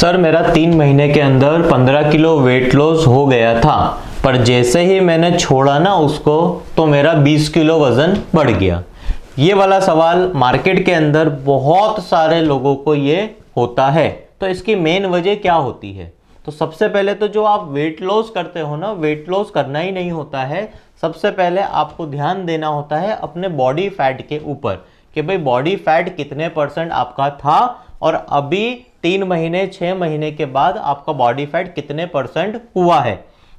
Sir मेरा 3 महीने के अंदर 15 किलो वेट लॉस हो गया था, पर जैसे ही मैंने छोड़ा ना उसको तो मेरा 20 किलो वजन बढ़ गया। ये वाला सवाल मार्केट के अंदर बहुत सारे लोगों को ये होता है। तो इसकी मेन वजह क्या होती है? तो सबसे पहले तो जो आप वेट लॉस करते हो ना, वेट लॉस करना ही नहीं होता है। सबसे पहले आपको ध्यान देना होता है अपने बॉडी फैट के ऊपर कि भाई बॉडी फैट कितने % आपका था और अभी 3 महीने 6 महीने के बाद आपका बॉडी फैट कितने % हुआ है।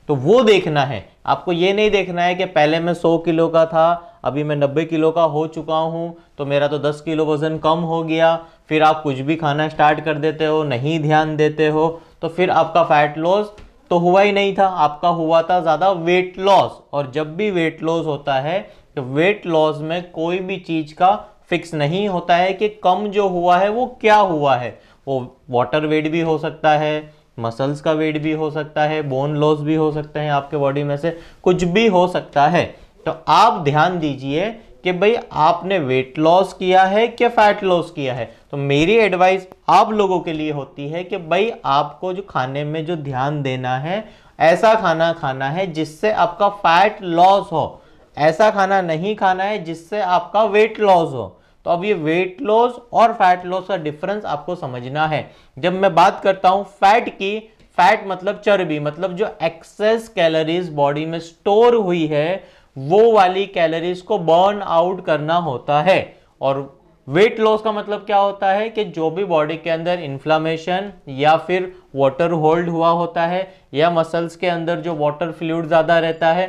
तो वो देखना है आपको। ये नहीं देखना है कि पहले मैं 100 किलो का था, अभी मैं 90 किलो का हो चुका हूँ तो मेरा तो 10 किलो वजन कम हो गया। फिर आप कुछ भी खाना स्टार्ट कर देते हो, नहीं ध्यान देते हो, तो फिर आपका फैट लॉस तो हुआ ही नहीं था, आपका हुआ था ज़्यादा वेट लॉस। और जब भी वेट लॉस होता है तो वेट लॉस में कोई भी चीज़ का फिक्स नहीं होता है कि कम जो हुआ है वो क्या हुआ है। वो वाटर वेट भी हो सकता है, मसल्स का वेट भी हो सकता है, बोन लॉस भी हो सकते हैं, आपके बॉडी में से कुछ भी हो सकता है। तो आप ध्यान दीजिए कि भाई आपने वेट लॉस किया है कि फैट लॉस किया है। तो मेरी एडवाइस आप लोगों के लिए होती है कि भाई आपको जो खाने में जो ध्यान देना है, ऐसा खाना खाना है जिससे आपका फैट लॉस हो, ऐसा खाना नहीं खाना है जिससे आपका वेट लॉस हो। तो अब ये वेट लॉस और फैट लॉस का डिफरेंस आपको समझना है। जब मैं बात करता हूं फैट की, फैट मतलब चर्बी, मतलब जो एक्सेस कैलोरीज बॉडी में स्टोर हुई है वो वाली कैलोरीज को बर्न आउट करना होता है। और वेट लॉस का मतलब क्या होता है कि जो भी बॉडी के अंदर इन्फ्लामेशन या फिर वाटर होल्ड हुआ होता है या मसल्स के अंदर जो वाटर फ्लूइड ज्यादा रहता है,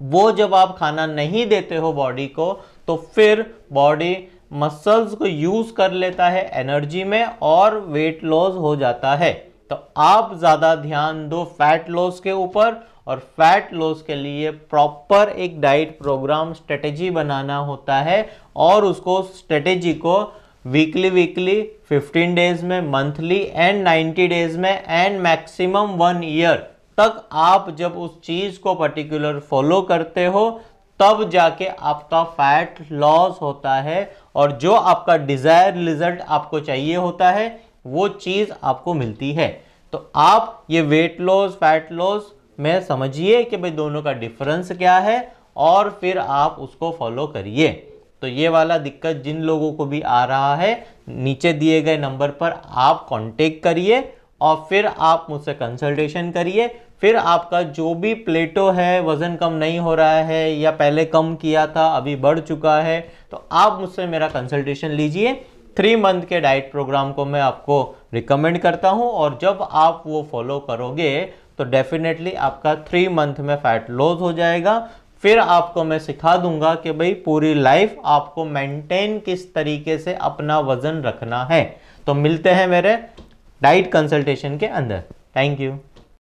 वो जब आप खाना नहीं देते हो बॉडी को तो फिर बॉडी मसल्स को यूज कर लेता है एनर्जी में और वेट लॉस हो जाता है। तो आप ज्यादा ध्यान दो फैट लॉस के ऊपर, और फैट लॉस के लिए प्रॉपर एक डाइट प्रोग्राम स्ट्रेटेजी बनाना होता है और उसको स्ट्रेटेजी को वीकली 15 डेज में, मंथली एंड 90 डेज में एंड मैक्सिमम 1 ईयर तक आप जब उस चीज को पर्टिकुलर फॉलो करते हो तब जाके आपका फैट लॉस होता है और जो आपका डिजायर रिजल्ट आपको चाहिए होता है वो चीज आपको मिलती है। तो आप ये वेट लॉस फैट लॉस में समझिए कि भाई दोनों का डिफरेंस क्या है और फिर आप उसको फॉलो करिए। तो ये वाला दिक्कत जिन लोगों को भी आ रहा है, नीचे दिए गए नंबर पर आप कांटेक्ट करिए और फिर आप मुझसे कंसल्टेशन करिए। फिर आपका जो भी प्लेटो है, वजन कम नहीं हो रहा है या पहले कम किया था अभी बढ़ चुका है, तो आप मुझसे मेरा कंसल्टेशन लीजिए। 3 मंथ के डाइट प्रोग्राम को मैं आपको रिकमेंड करता हूं और जब आप वो फॉलो करोगे तो डेफिनेटली आपका 3 मंथ में फैट लॉस हो जाएगा। फिर आपको मैं सिखा दूंगा कि भाई पूरी लाइफ आपको मेंटेन किस तरीके से अपना वजन रखना है। तो मिलते हैं मेरे डाइट कंसल्टेशन के अंदर। Thank you.